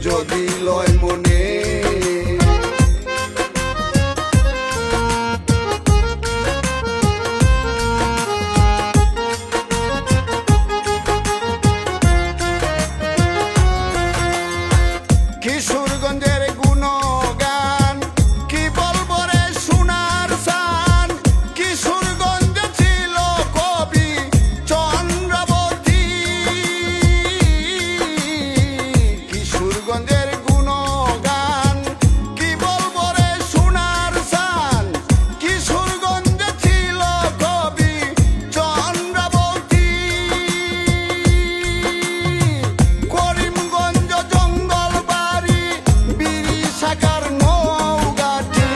যদি লয় মনে কিশোরগঞ্জের গুণগান কি বলবো রে সোনার শান। কিশোরগঞ্জে ছিল কবি চন্দ্রাবতী। কিশোরগঞ্জের গুণগান কি বলবো রে সোনার শান। কিশোরগঞ্জে ছিল কবি চন্দ্রাবতী। করিমগঞ্জ জঙ্গল বাড়ি বিড়ি শাখার নৌঘাটি।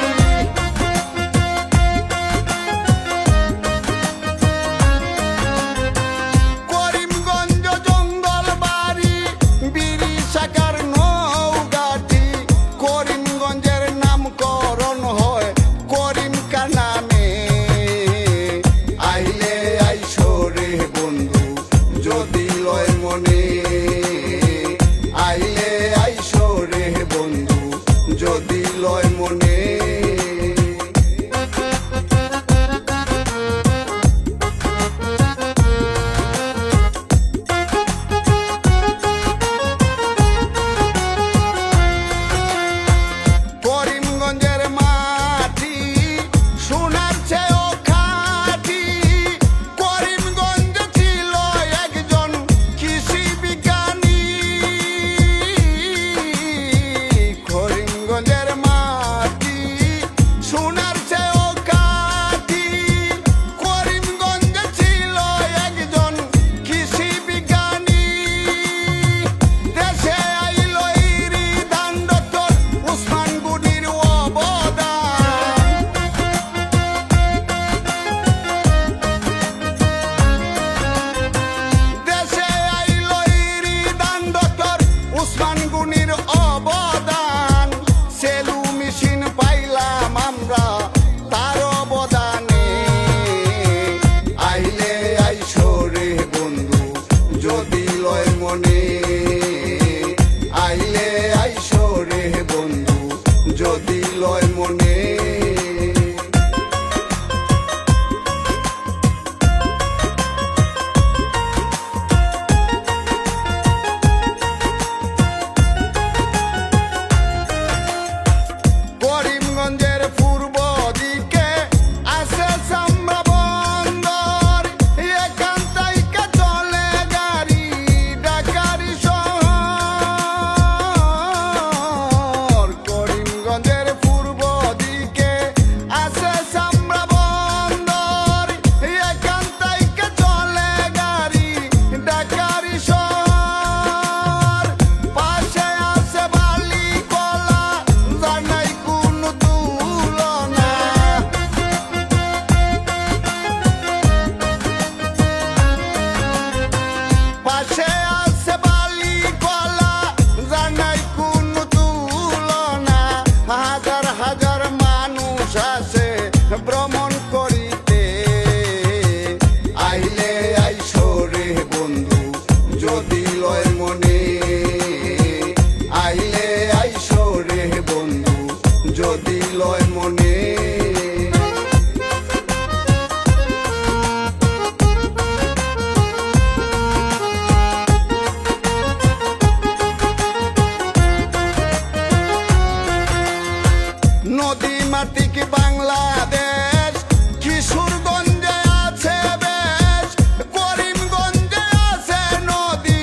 করিমগঞ্জ জঙ্গল বাড়ি বিড়ি শাখার নৌঘাটি। করিমগঞ্জের নামকরণ হয় করিমকা নামে। আইলে আইসো রে বন্ধু যদি লয় মনে। আইলে আইসো রে বন্ধু যদি লয় মনে। করিমগঞ্জের মাটি সোনার চেয়েও খাঁটি। করিমগঞ্জে ছিল একজন কৃষি বিজ্ঞানী। করিমগঞ্জের মাটি সোনার চেয়েও খাঁটি। করিমগঞ্জে ছিল একজন কৃষি বিজ্ঞানী। দেশে আইল ইরি ধান ডক্টর উসমান গনির অবদান। দেশে আইল ইরি ধান ডক্টর উসমান গনির অবদান। সেলু মেশিন পাইলাম আমরা তার অবদানে। আইলে আইসো রে বন্ধু যদি লয় মনে। আইলে আইসো রে বন্ধু যদি লয় মনে। করিমগঞ্জের পূর্ব দিকে আছে চামড়া বন্দর। এখান থেকে চলে গাড়ি ঢাকারি শহর। করিমগঞ্জের পূর্ব দিকে আছে চামড়া বন্দর। এখান থেকে চলে গাড়ি ঢাকারি শহর। পাশে আছে বালি কলা যার নাই কোনো তুলনা। পাশে আছে বালি কলা যার নাই কোনো তুলনা। হাজার হাজার মানুষ আছে ভ্রমণ করিতে। আইলে আইসো রে বন্ধু যদি লয় মনে। আইলে আইসো রে বন্ধু যদি লয় মনে। নদী মাতৃক বাংলাদেশ কিশোরগঞ্জে আছে বেশ। করিমগঞ্জে আছে নদী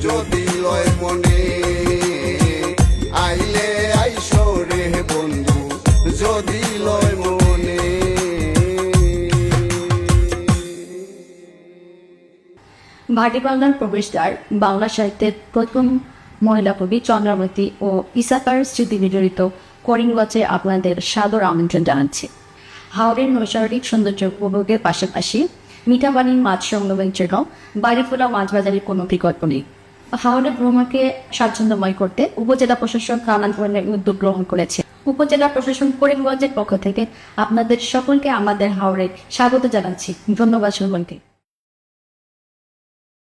যদি লয় মনে আইলে আইসো রে বন্ধু যদি লয় মনে। ভাটি বাংলার প্রবেশদ্বার বাংলা সাহিত্যের প্রথম মহিলা কবি চন্দ্রাবতী ও ইসাকার স্মৃতি বিজড়িত করিমগঞ্জে আপনাদের সাদর আমন্ত্রণ জানাচ্ছি। হাওড়ের নৈসর্গিক সৌন্দর্য উপভোগের পাশাপাশি মিঠাপানির মাছ সংগ্রহের জন্য বাইরে ফোলা মাছ বাজারের কোনো বিকল্প নেই। হাওড়ের ভ্রমণকে স্বাচ্ছন্দ্যময় করতে উপজেলা প্রশাসন নানান ধরনের উদ্যোগ গ্রহণ করেছে। উপজেলা প্রশাসন করিমগঞ্জের পক্ষ থেকে আপনাদের সকলকে আমাদের হাওড়ে স্বাগত জানাচ্ছি। ধন্যবাদ সকলকে।